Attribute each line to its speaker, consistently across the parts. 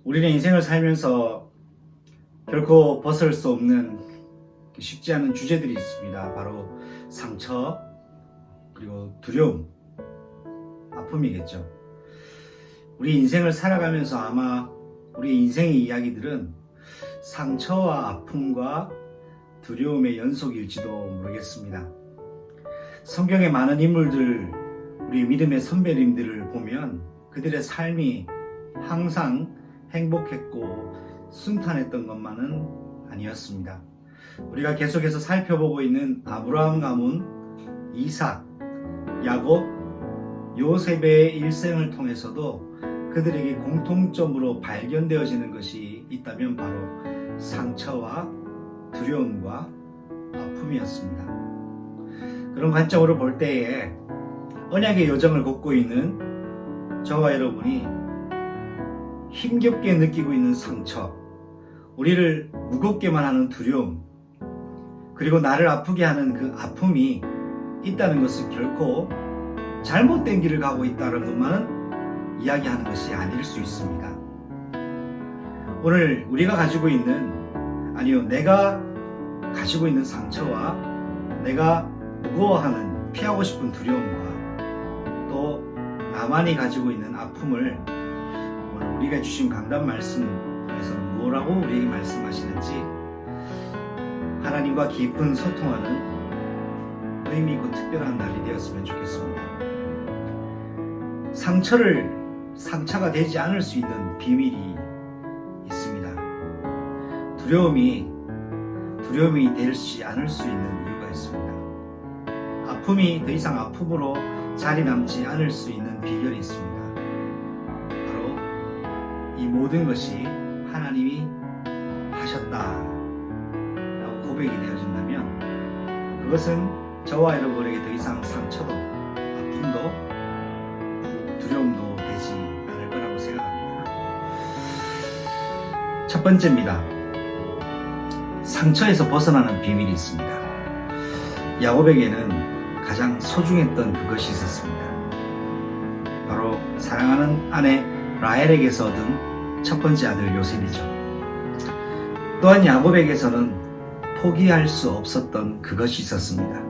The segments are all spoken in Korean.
Speaker 1: 우리는 인생을 살면서 결코 벗을 수 없는 쉽지 않은 주제들이 있습니다. 바로 상처, 그리고 두려움, 아픔이겠죠. 우리 인생을 살아가면서 아마 우리 인생의 이야기들은 상처와 아픔과 두려움의 연속일지도 모르겠습니다. 성경의 많은 인물들, 우리 믿음의 선배님들을 보면 그들의 삶이 항상 행복했고 순탄했던 것만은 아니었습니다. 우리가 계속해서 살펴보고 있는 아브라함 가문, 이삭, 야곱, 요셉의 일생을 통해서도 그들에게 공통점으로 발견되어지는 것이 있다면 바로 상처와 두려움과 아픔이었습니다. 그런 관점으로 볼 때에 언약의 여정을 걷고 있는 저와 여러분이 힘겹게 느끼고 있는 상처, 우리를 무겁게만 하는 두려움, 그리고 나를 아프게 하는 그 아픔이 있다는 것은 결코 잘못된 길을 가고 있다는 것만은 이야기하는 것이 아닐 수 있습니다. 오늘 우리가 가지고 있는, 내가 가지고 있는 상처와 내가 무거워하는 피하고 싶은 두려움과 또 나만이 가지고 있는 아픔을 오늘 우리가 주신 강단 말씀에서는 뭐라고 우리에게 말씀하시는지 하나님과 깊은 소통하는 의미 있고 특별한 날이 되었으면 좋겠습니다. 상처가 되지 않을 수 있는 비밀이 있습니다. 두려움이 되지 않을 수 있는 이유가 있습니다. 아픔이 더 이상 아픔으로 자리 남지 않을 수 있는 비결이 있습니다. 바로 이 모든 것이 하나님이 하셨다라고 고백이 되어진다면 그것은 저와 여러분에게 더 이상 상처도 아픔도 두려움도 되지 않을 거라고 생각합니다. 첫 번째입니다. 상처에서 벗어나는 비밀이 있습니다. 야곱에게는 가장 소중했던 그것이 있었습니다. 바로 사랑하는 아내 라헬에게서 얻은 첫 번째 아들 요셉이죠. 또한 야곱에게서는 포기할 수 없었던 그것이 있었습니다.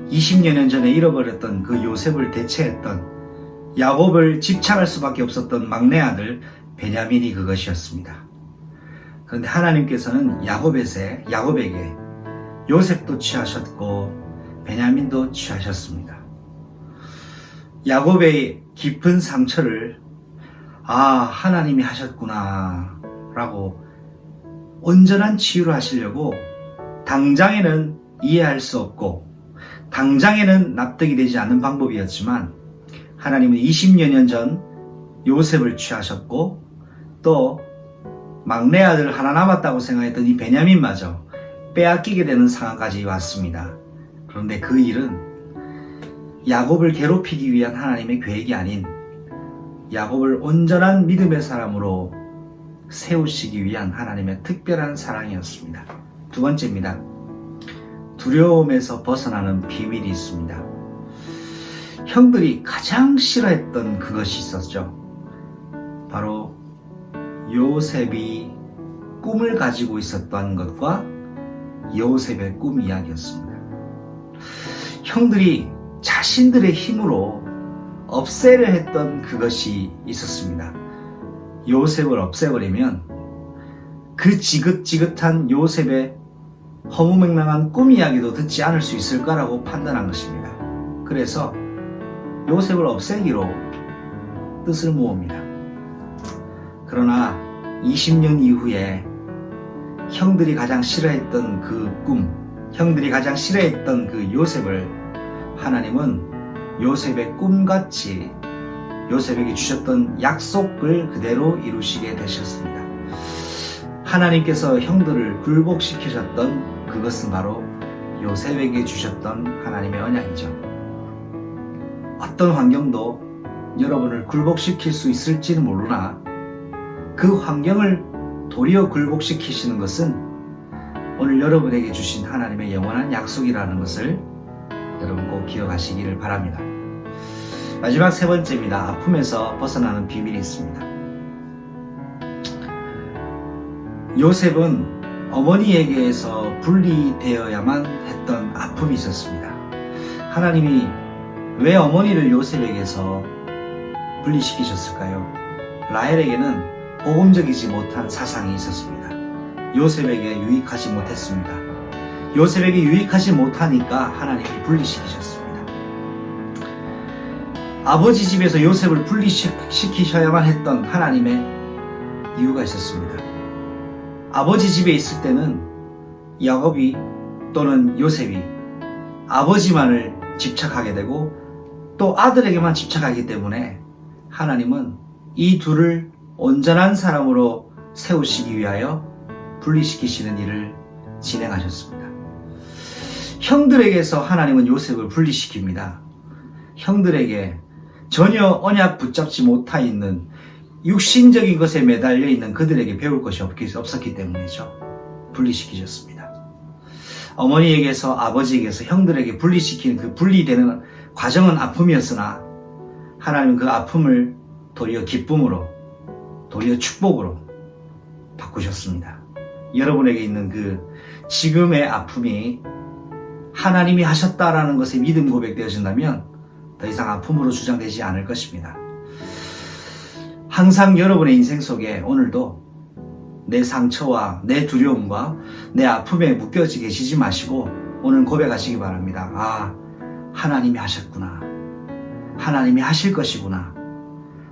Speaker 1: 20여 년 전에 잃어버렸던 그 요셉을 대체했던, 야곱을 집착할 수밖에 없었던 막내 아들 베냐민이 그것이었습니다. 그런데 하나님께서는 야곱에게 요셉도 취하셨고 베냐민도 취하셨습니다. 야곱의 깊은 상처를 하나님이 하셨구나 라고 온전한 치유를 하시려고 당장에는 이해할 수 없고 당장에는 납득이 되지 않는 방법이었지만 하나님은 20여 년 전 요셉을 취하셨고 또 막내 아들 하나 남았다고 생각했던 이 베냐민마저 빼앗기게 되는 상황까지 왔습니다. 그런데 그 일은 야곱을 괴롭히기 위한 하나님의 계획이 아닌 야곱을 온전한 믿음의 사람으로 세우시기 위한 하나님의 특별한 사랑이었습니다. 두 번째입니다. 두려움에서 벗어나는 비밀이 있습니다. 형들이 가장 싫어했던 그것이 있었죠. 바로 요셉이 꿈을 가지고 있었던 것과 요셉의 꿈 이야기였습니다. 형들이 자신들의 힘으로 없애려 했던 그것이 있었습니다. 요셉을 없애버리면 그 지긋지긋한 요셉의 허무맹랑한 꿈 이야기도 듣지 않을 수 있을까라고 판단한 것입니다. 그래서 요셉을 없애기로 뜻을 모읍니다. 그러나 20년 이후에 형들이 가장 싫어했던 그 꿈, 형들이 가장 싫어했던 그 요셉을 하나님은 요셉의 꿈같이 요셉에게 주셨던 약속을 그대로 이루시게 되셨습니다. 하나님께서 형들을 굴복시키셨던 그것은 바로 요셉에게 주셨던 하나님의 언약이죠. 어떤 환경도 여러분을 굴복시킬 수 있을지는 모르나 그 환경을 도리어 굴복시키시는 것은 오늘 여러분에게 주신 하나님의 영원한 약속이라는 것을 여러분 꼭 기억하시기를 바랍니다. 마지막 세 번째입니다. 아픔에서 벗어나는 비밀이 있습니다. 요셉은 어머니에게서 분리되어야만 했던 아픔이 있었습니다. 하나님이 왜 어머니를 요셉에게서 분리시키셨을까요? 라헬에게는 복음적이지 못한 사상이 있었습니다. 요셉에게 유익하지 못했습니다. 요셉에게 유익하지 못하니까 하나님이 분리시키셨습니다. 아버지 집에서 요셉을 분리시키셔야만 했던 하나님의 이유가 있었습니다. 아버지 집에 있을 때는 야곱이 또는 요셉이 아버지만을 집착하게 되고 또 아들에게만 집착하기 때문에 하나님은 이 둘을 온전한 사람으로 세우시기 위하여 분리시키시는 일을 진행하셨습니다. 형들에게서 하나님은 요셉을 분리시킵니다. 형들에게 전혀 언약 붙잡지 못하 있는 육신적인 것에 매달려 있는 그들에게 배울 것이 없었기 때문이죠. 분리시키셨습니다. 어머니에게서 아버지에게서 형들에게 분리시키는 그 분리되는 과정은 아픔이었으나 하나님은 그 아픔을 도리어 기쁨으로, 도리어 축복으로 바꾸셨습니다. 여러분에게 있는 그 지금의 아픔이 하나님이 하셨다라는 것에 믿음 고백되어진다면 더 이상 아픔으로 주장되지 않을 것입니다. 항상 여러분의 인생 속에 오늘도 내 상처와 내 두려움과 내 아픔에 묶여지 계시지 마시고 오늘 고백하시기 바랍니다. 아, 하나님이 하셨구나. 하나님이 하실 것이구나.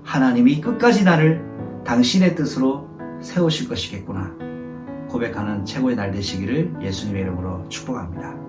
Speaker 1: 하나님이 끝까지 나를 당신의 뜻으로 세우실 것이겠구나. 고백하는 최고의 날 되시기를 예수님의 이름으로 축복합니다.